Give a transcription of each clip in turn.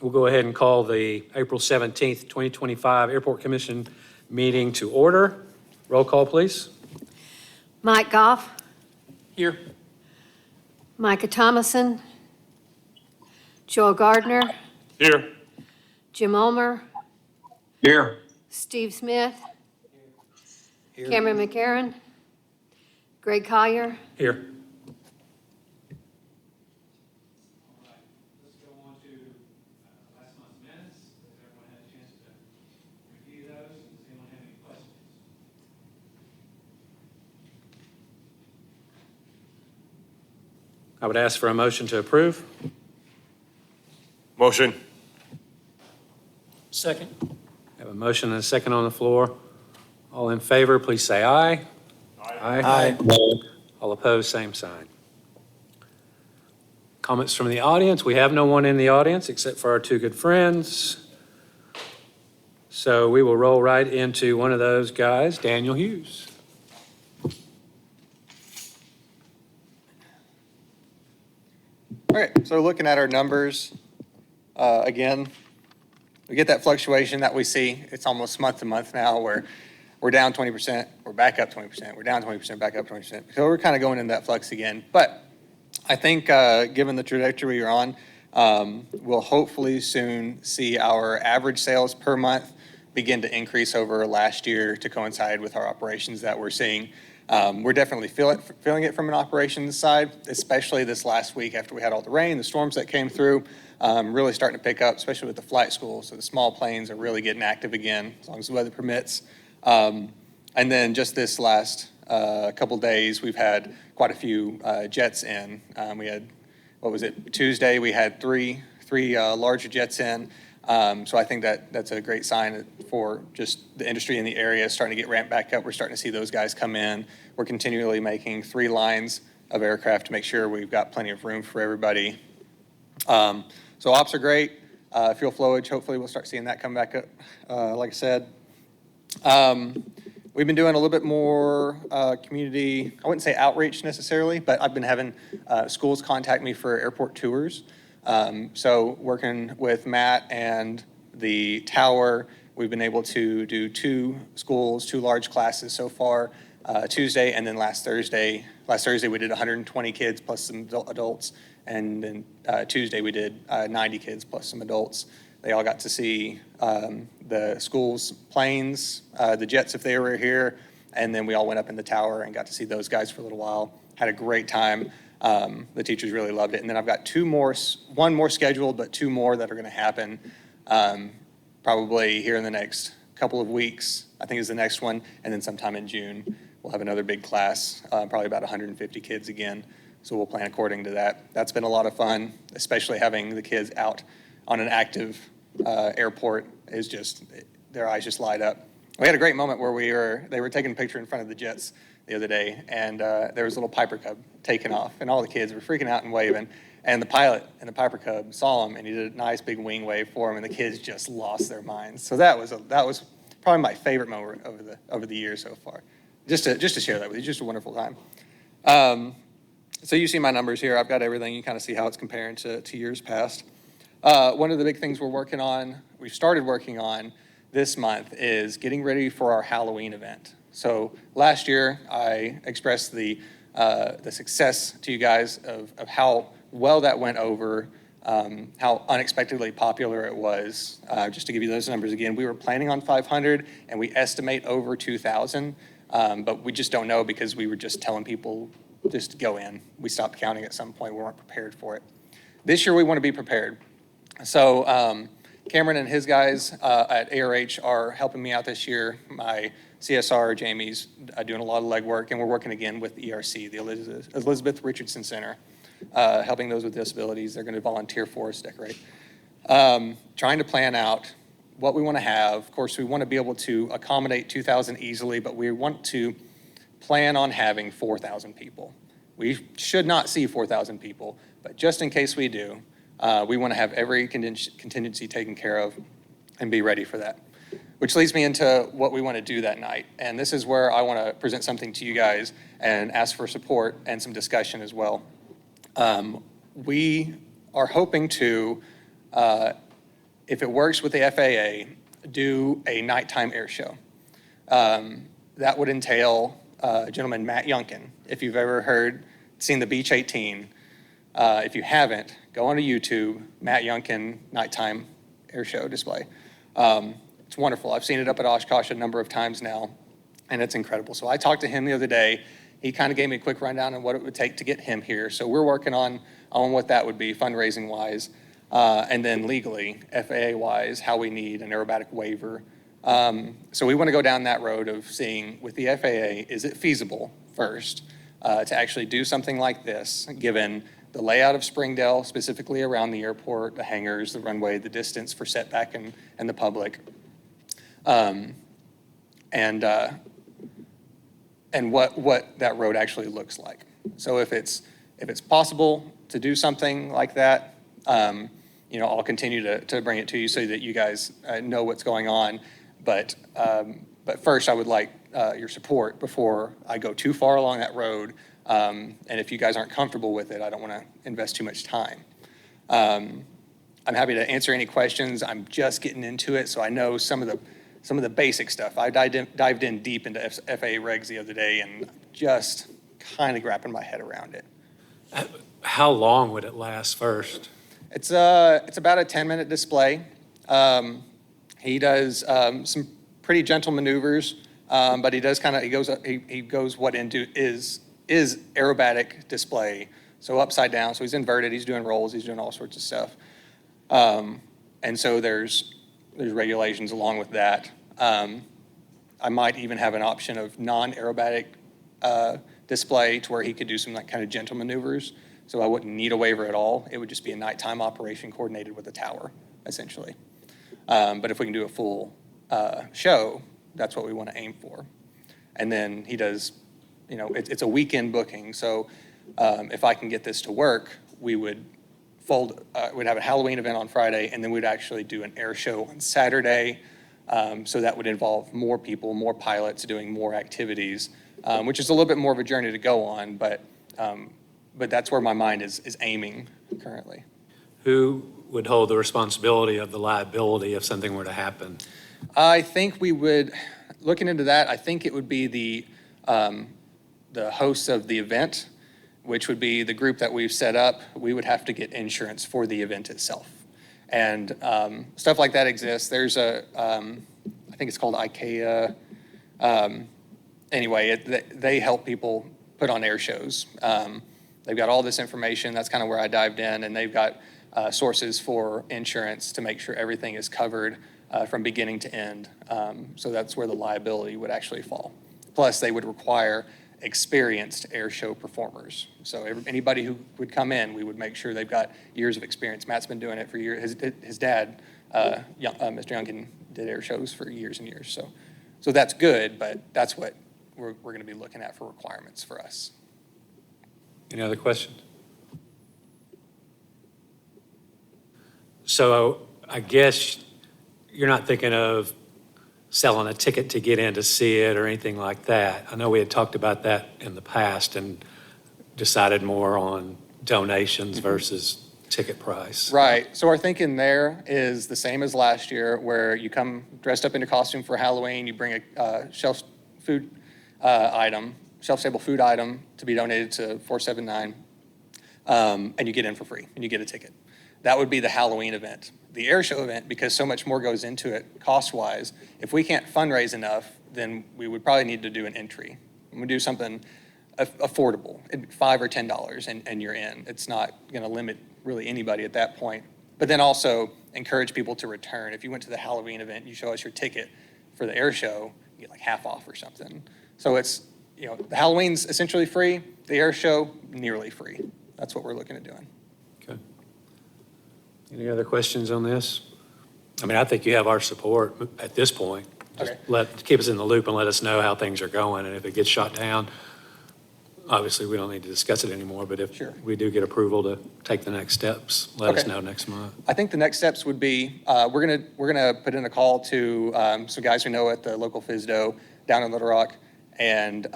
We'll go ahead and call the April 17th, 2025 Airport Commission meeting to order. Roll call, please. Mike Goff, Here. Micah Thomason, Joel Gardner, Here. Jim Ulmer, Here. Steve Smith, Cameron McCarron, Greg Collier. Here. Let's go on to last month's minutes. Has everyone had a chance to review those? Does anyone have any questions? I would ask for a motion to approve. Motion. Second. I have a motion and a second on the floor. All in favor, please say aye. Aye. All opposed, same sign. Comments from the audience? We have no one in the audience except for our two good friends. So we will roll right into one of those guys, Daniel Hughes. All right, so looking at our numbers, again, we get that fluctuation that we see. It's almost month to month now where we're down 20%, we're back up 20%, we're down 20%, back up 20%. So we're kind of going in that flux again. But I think given the trajectory we're on, we'll hopefully soon see our average sales per month begin to increase over last year to coincide with our operations that we're seeing. We're definitely feeling it from an operations side, especially this last week after we had all the rain, the storms that came through, really starting to pick up, especially with the flight school. So the small planes are really getting active again, as long as the weather permits. And then just this last couple days, we've had quite a few jets in. We had, Tuesday, we had three larger jets in. So I think that's a great sign for just the industry in the area starting to get ramped back up. We're starting to see those guys come in. We're continually making 3 lines of aircraft to make sure we've got plenty of room for everybody. So ops are great. Fuel flowage, hopefully we'll start seeing that come back up, like I said. We've been doing a little bit more community, I wouldn't say outreach necessarily, but I've been having schools contact me for airport tours. So working with Matt and the tower, we've been able to do 2 schools, 2 large classes so far, Tuesday and then last Thursday. Last Thursday we did 120 kids plus some adults, and then Tuesday we did 90 kids plus some adults. They all got to see the school's planes, the jets if they were here, and then we all went up in the tower and got to see those guys for a little while. Had a great time. The teachers really loved it. And then I've got 2 more, 1 more scheduled, but 2 more that are going to happen probably here in the next couple of weeks. I think is the next one. And then sometime in June, we'll have another big class, probably about 150 kids again. So we'll plan according to that. That's been a lot of fun, especially having the kids out on an active airport is just, their eyes just light up. We had a great moment where they were taking a picture in front of the jets the other day, and there was a little Piper Cub taking off, and all the kids were freaking out and waving. And the pilot in the Piper Cub saw him, and he did a nice big wing wave for him, and the kids just lost their minds. So that was probably my favorite moment over the year so far. Just to share that with you, just a wonderful time. So you see my numbers here. I've got everything. You kind of see how it's comparing to years past. One of the big things we've started working on this month is getting ready for our Halloween event. So last year, I expressed the success to you guys of how well that went over, how unexpectedly popular it was. Just to give you those numbers again, we were planning on 500, and we estimate over 2,000, but we just don't know because we were just telling people just go in. We stopped counting at some point. We weren't prepared for it. This year, we want to be prepared. So Cameron and his guys at ARH are helping me out this year. My CSR, Jamie's doing a lot of legwork, and we're working again with ERC, the Elizabeth Richardson Center, helping those with disabilities. They're going to volunteer for us, decorate. Trying to plan out what we want to have. Of course, we want to be able to accommodate 2,000 easily, but we want to plan on having 4,000 people. We should not see 4,000 people, but just in case we do, we want to have every contingency taken care of and be ready for that. Which leads me into what we want to do that night. And this is where I want to present something to you guys and ask for support and some discussion as well. We are hoping to if it works with the FAA, do a nighttime air show. That would entail gentleman Matt Youngkin. If you've ever seen the Beech 18, if you haven't, go onto YouTube, Matt Youngkin nighttime air show display. It's wonderful. I've seen it up at Oshkosh a number of times now, and it's incredible. So I talked to him the other day. He kind of gave me a quick rundown on what it would take to get him here. So we're working on what that would be fundraising-wise, and then legally, FAA-wise, how we need an aerobatic waiver. So we want to go down that road of seeing with the FAA, is it feasible first to actually do something like this, given the layout of Springdale, specifically around the airport, the hangars, the runway, the distance for setback and the public, and what that road actually looks like. So if it's possible to do something like that, I'll continue to bring it to you so that you guys know what's going on. But first, I would like your support before I go too far along that road. And if you guys aren't comfortable with it, I don't want to invest too much time. I'm happy to answer any questions. I'm just getting into it, so I know some of the basic stuff. I dived in deep into FAA regs the other day and just kind of wrapping my head around it. How long would it last first? It's about a 10-minute display. He does some pretty gentle maneuvers, but he goes what into is aerobatic display. So upside down. So he's inverted. He's doing rolls. He's doing all sorts of stuff. And so there's regulations along with that. I might even have an option of non-aerobatic display to where he could do some kind of gentle maneuvers. So I wouldn't need a waiver at all. It would just be a nighttime operation coordinated with a tower, essentially. But if we can do a full show, that's what we want to aim for. And then he does, it's a weekend booking. So if I can get this to work, we would we'd have a Halloween event on Friday, and then we'd actually do an air show on Saturday. So that would involve more people, more pilots doing more activities, which is a little bit more of a journey to go on, but that's where my mind is aiming currently. Who would hold the responsibility of the liability if something were to happen? I think we would, looking into that, I think it would be the hosts of the event, which would be the group that we've set up. We would have to get insurance for the event itself. And stuff like that exists. There's I think it's called IKEA. Anyway, they help people put on air shows. They've got all this information. That's kind of where I dived in, and they've got sources for insurance to make sure everything is covered from beginning to end. So that's where the liability would actually fall. Plus, they would require experienced air show performers. So anybody who would come in, we would make sure they've got years of experience. Matt's been doing it for years. His dad, Mr. Youngkin, did air shows for years and years. So that's good, but that's what we're going to be looking at for requirements for us. Any other questions? So I guess you're not thinking of selling a ticket to get in to see it or anything like that. I know we had talked about that in the past and decided more on donations versus ticket price. Right. So our thinking there is the same as last year, where you come dressed up in a costume for Halloween, you bring a shelf-stable food item to be donated to 479, and you get in for free, and you get a ticket. That would be the Halloween event. The air show event, because so much more goes into it cost-wise, if we can't fundraise enough, then we would probably need to do an entry. We do something affordable, $5 or $10, and you're in. It's not going to limit really anybody at that point. But then also encourage people to return. If you went to the Halloween event, you show us your ticket for the air show, you get like half off or something. So it's, the Halloween's essentially free, the air show nearly free. That's what we're looking at doing. Okay. Any other questions on this? I mean, I think you have our support at this point. Just Okay. keep us in the loop and let us know how things are going. And if it gets shot down, obviously we don't need to discuss it anymore, but if Sure. we do get approval to take the next steps, let us Okay. know next month. I think the next steps would be, we're gonna put in a call to some guys we know at the local FSDO down in Little Rock and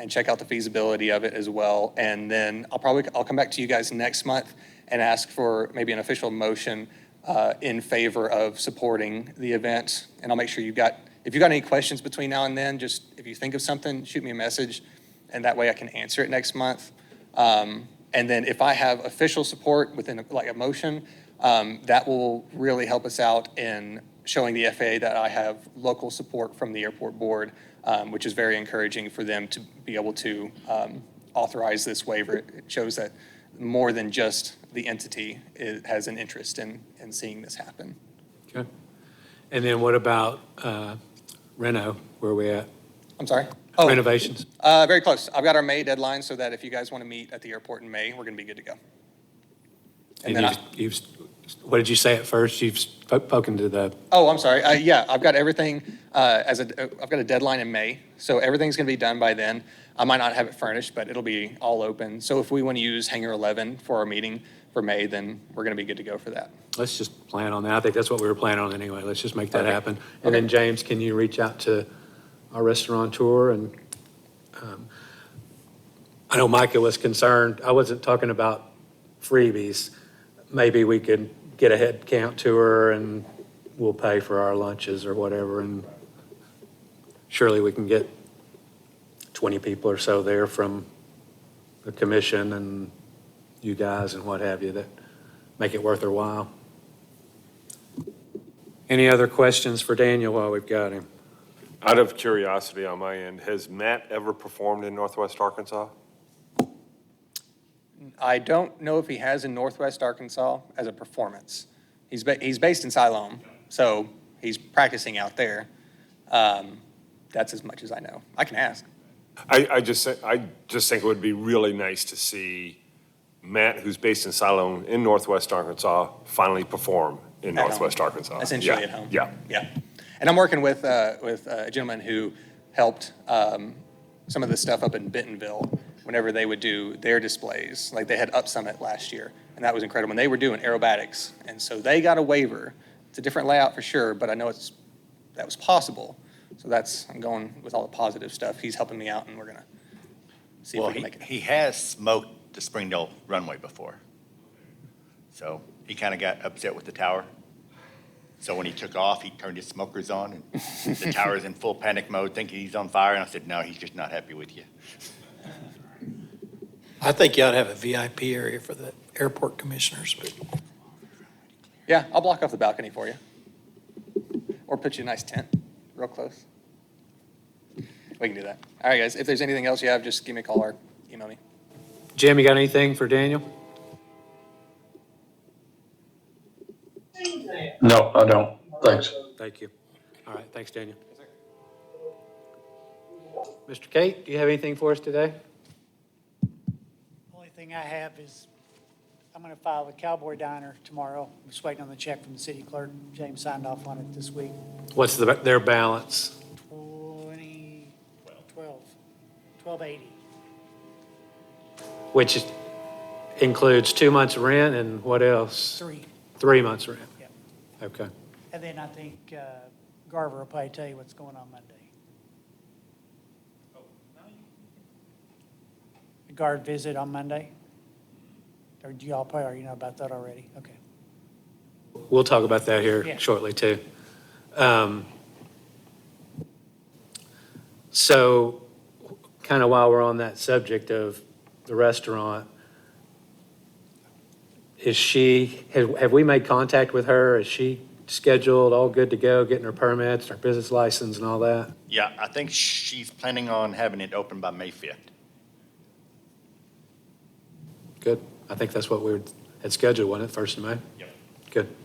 check out the feasibility of it as well. And then I'll come back to you guys next month and ask for maybe an official motion in favor of supporting the event. And I'll make sure if you've got any questions between now and then, just if you think of something, shoot me a message, and that way I can answer it next month. And then if I have official support within like a motion, that will really help us out in showing the FAA that I have local support from the airport board, which is very encouraging for them to be able to authorize this waiver. It shows that more than just the entity has an interest in seeing this happen. Okay. And then what about Reno? Where are we at? I'm sorry? Oh, Renovations? very close. I've got our May deadline so that if you guys want to meet at the airport in May, we're going to be good to go. And then What did you say at first? You've spoken to the, Oh, I'm sorry. Yeah, I've got everything I've got a deadline in May, so everything's going to be done by then. I might not have it furnished, but it'll be all open. So if we want to use Hangar 11 for our meeting for May, then we're going to be good to go for that. let's just plan on that. I think that's what we were planning on anyway. Let's just make that Okay. happen. And then, James, can you reach out to our restaurateur? And I know Micah was concerned. I wasn't talking about freebies. Maybe we could get a head count to her and we'll pay for our lunches or whatever. And surely we can get 20 people or so there from the commission and you guys and what have you that make it worth their while. Any other questions for Daniel while we've got him? Out of curiosity on my end, has Matt ever performed in Northwest Arkansas? I don't know if he has in Northwest Arkansas as a performance. He's based in Siloam, so he's practicing out there. That's as much as I know. I can ask. I just think it would be really nice to see Matt, who's based in Siloam in Northwest Arkansas, finally perform in At home. Northwest Arkansas. Essentially Yeah, at home. Yeah. Yeah. And I'm working with a gentleman who helped some of the stuff up in Bentonville whenever they would do their displays. Like they had Up Summit last year, and that was incredible. And they were doing aerobatics, and so they got a waiver. It's a different layout for sure, but I know that was possible. So I'm going with all the positive stuff. He's helping me out, and we're gonna see if Well, we can make it. he has smoked the Springdale runway before. So he kind of got upset with the tower. So when he took off, he turned his smokers on, and the tower's in full panic mode, thinking he's on fire. And I said, no, he's just not happy with you. I think you ought to have a VIP area for the airport commissioners, but Yeah, I'll block off the balcony for you. Or put you a nice tent, real close. We can do that. All right, guys, if there's anything else you have, just give me a call or email me. Jim, you got anything for Daniel? No, I don't. Thanks. Thank you. All right, thanks, Daniel. Mr. Kate, do you have anything for us today? Only thing I have is, I'm gonna file a Cowboy Diner tomorrow. I'm just waiting on the check from the city clerk. James signed off on it this week. What's their balance? 1280. Which includes 2 months rent and what else? 3. 3 months rent? Yep. Okay. And then I think Garver will probably tell you what's going on Monday. The guard visit on Monday? Or do y'all probably already know about that already? Okay. We'll talk about that here Yeah. shortly, too. So kind of while we're on that subject of the restaurant, have we made contact with her? Is she scheduled, all good to go, getting her permits, her business license and all that? Yeah, I think she's planning on having it open by May 5th. Good. I think that's what we had scheduled, wasn't it, 1st of May? Yep. Good.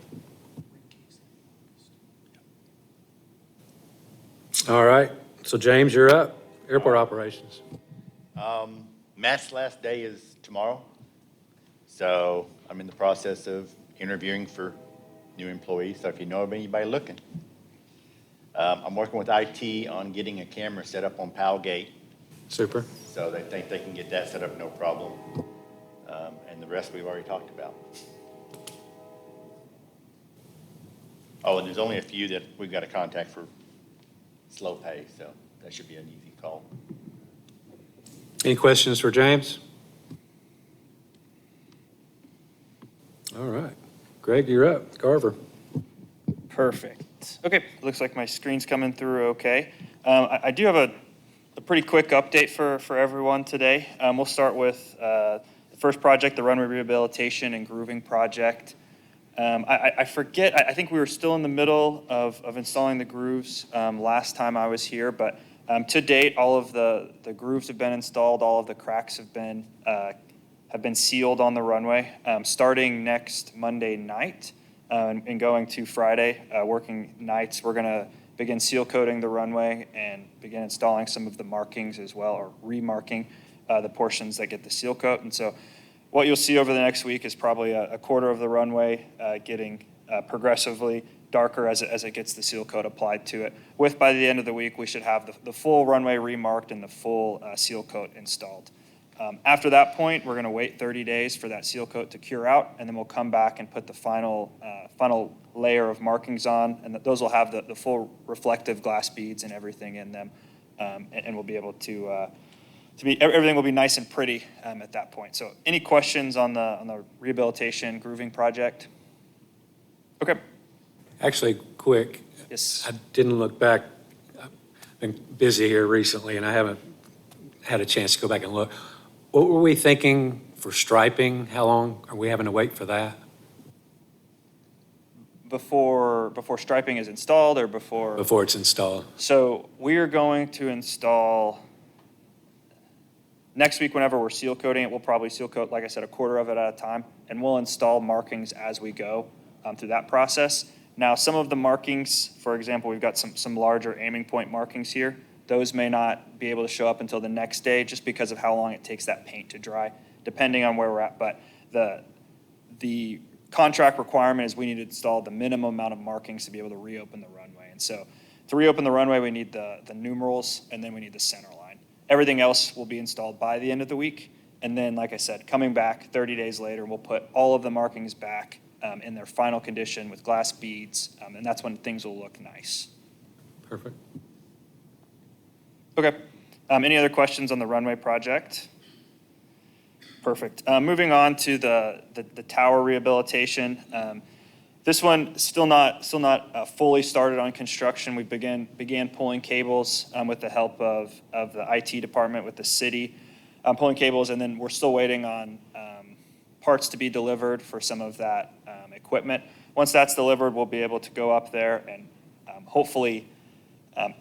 All right. So James, you're up. Airport operations. Matt's last day is tomorrow. So I'm in the process of interviewing for new employees. So if you know of anybody looking. I'm working with IT on getting a camera set up on Powell Gate. Super. So they think they can get that set up, no problem. And the rest we've already talked about. Oh, and there's only a few that we've got to contact for slow pay, so that should be an easy call. Any questions for James? All right. Greg, you're up. Carver. Perfect. Okay, looks like my screen's coming through okay. I do have a pretty quick update for everyone today. We'll start with the first project, the runway rehabilitation and grooving project. I forget, I think we were still in the middle of installing the grooves last time I was here, but to date, all of the grooves have been installed, all of the cracks have been sealed on the runway. Starting next Monday night and going to Friday, working nights, we're gonna begin seal coating the runway and begin installing some of the markings as well, or remarking the portions that get the seal coat. And so what you'll see over the next week is probably a quarter of the runway getting progressively darker as it gets the seal coat applied to it. With, by the end of the week, we should have the full runway remarked and the full seal coat installed. After that point, we're gonna wait 30 days for that seal coat to cure out, and then we'll come back and put the final layer of markings on, and those will have the full reflective glass beads and everything in them. And we'll be able to everything will be nice and pretty at that point. So any questions on the rehabilitation grooving project? Okay. Actually, quick. Yes. I didn't look back. I've been busy here recently, and I haven't had a chance to go back and look. What were we thinking for striping? How long are we having to wait for that? Before striping is installed or before? Before it's installed? So we are going to install next week. Whenever we're seal coating it, we'll probably seal coat, like I said, a quarter of it at a time, and we'll install markings as we go through that process. Now, some of the markings, for example, we've got some larger aiming point markings here. Those may not be able to show up until the next day just because of how long it takes that paint to dry, depending on where we're at. But the contract requirement is we need to install the minimum amount of markings to be able to reopen the runway. And so to reopen the runway, we need the numerals, and then we need the center line. Everything else will be installed by the end of the week. And then, like I said, coming back 30 days later, we'll put all of the markings back in their final condition with glass beads, and that's when things will look nice. Perfect. Okay. Any other questions on the runway project? Perfect. Moving on to the tower rehabilitation. This one still not fully started on construction. We began pulling cables with the help of the IT department with the city, pulling cables, and then we're still waiting on parts to be delivered for some of that equipment. Once that's delivered, we'll be able to go up there and hopefully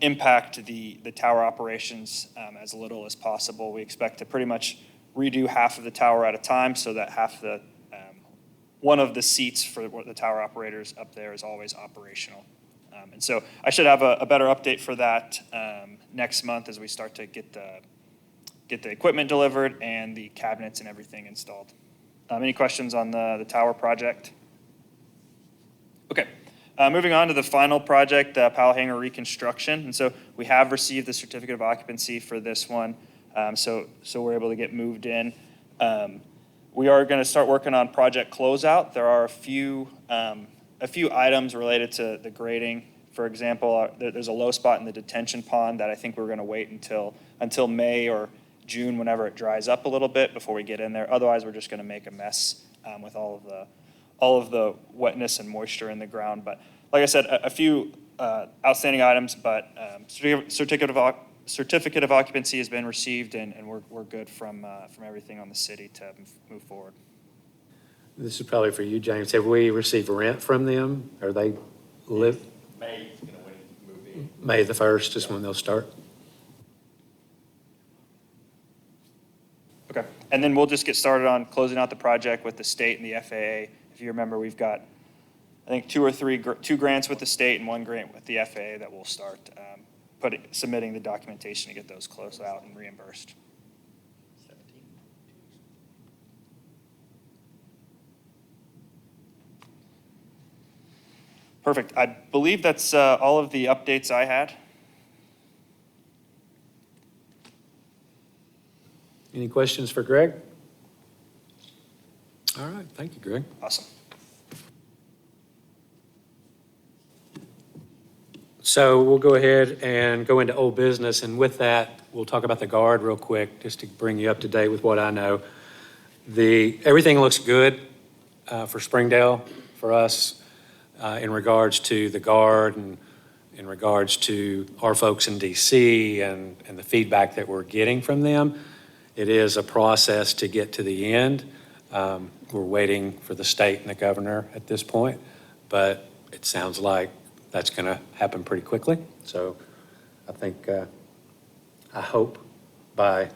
impact the tower operations as little as possible. We expect to pretty much redo half of the tower at a time, so that one of the seats for the tower operators up there is always operational. And so I should have a better update for that next month as we start to get the equipment delivered and the cabinets and everything installed. Any questions on the tower project? Okay. Moving on to the final project, Powell Hangar reconstruction. And so we have received the certificate of occupancy for this one. So we're able to get moved in. We are going to start working on project closeout. There are a few items related to the grading. For example, there's a low spot in the detention pond that I think we're going to wait until May or June, whenever it dries up a little bit, before we get in there. Otherwise, we're just going to make a mess with all of the wetness and moisture in the ground. But like I said, a few outstanding items, but certificate of occupancy has been received, and we're good from everything on the city to move forward. This is probably for you, James. Have we received rent from them? Are they live? May's gonna wait to move in. May the 1st is when they'll start? Okay, and then we'll just get started on closing out the project with the state and the FAA. If you remember, we've got, I think, two grants with the state and one grant with the FAA that we'll start submitting the documentation to get those closed out and reimbursed. 17. Perfect. I believe that's all of the updates I had. Any questions for Greg? All right, thank you, Greg. Awesome. So we'll go ahead and go into old business, and with that, we'll talk about the guard real quick, just to bring you up to date with what I know. Everything looks good for Springdale. for us in regards to the Guard and in regards to our folks in DC and the feedback that we're getting from them. It is a process to get to the end. We're waiting for the state and the governor at this point, but it sounds like that's going to happen pretty quickly. So I think, I hope by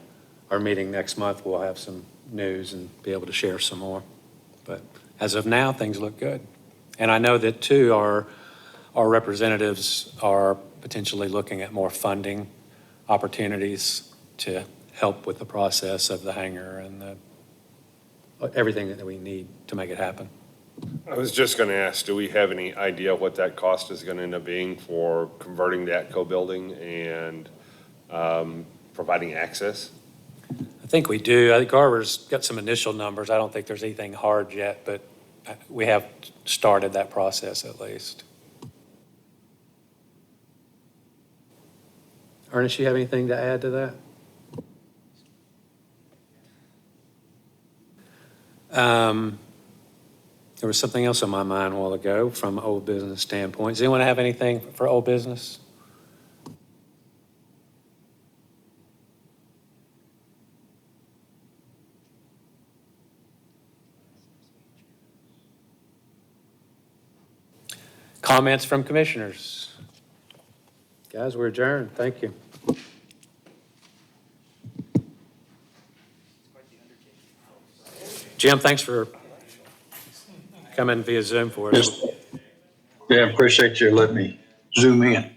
our meeting next month, we'll have some news and be able to share some more. But as of now, things look good. And I know that too, our representatives are potentially looking at more funding opportunities to help with the process of the hangar and everything that we need to make it happen. I was just going to ask, do we have any idea what that cost is going to end up being for converting the ATCO building and providing access? I think we do. I think Garver's got some initial numbers. I don't think there's anything hard yet, but we have started that process at least. Ernest, you have anything to add to that? There was something else on my mind a while ago from an old business standpoint. Does anyone have anything for old business? Comments from commissioners? Guys, we're adjourned. Thank you. Jim, thanks for coming via Zoom for us. Yeah, appreciate you letting me zoom in.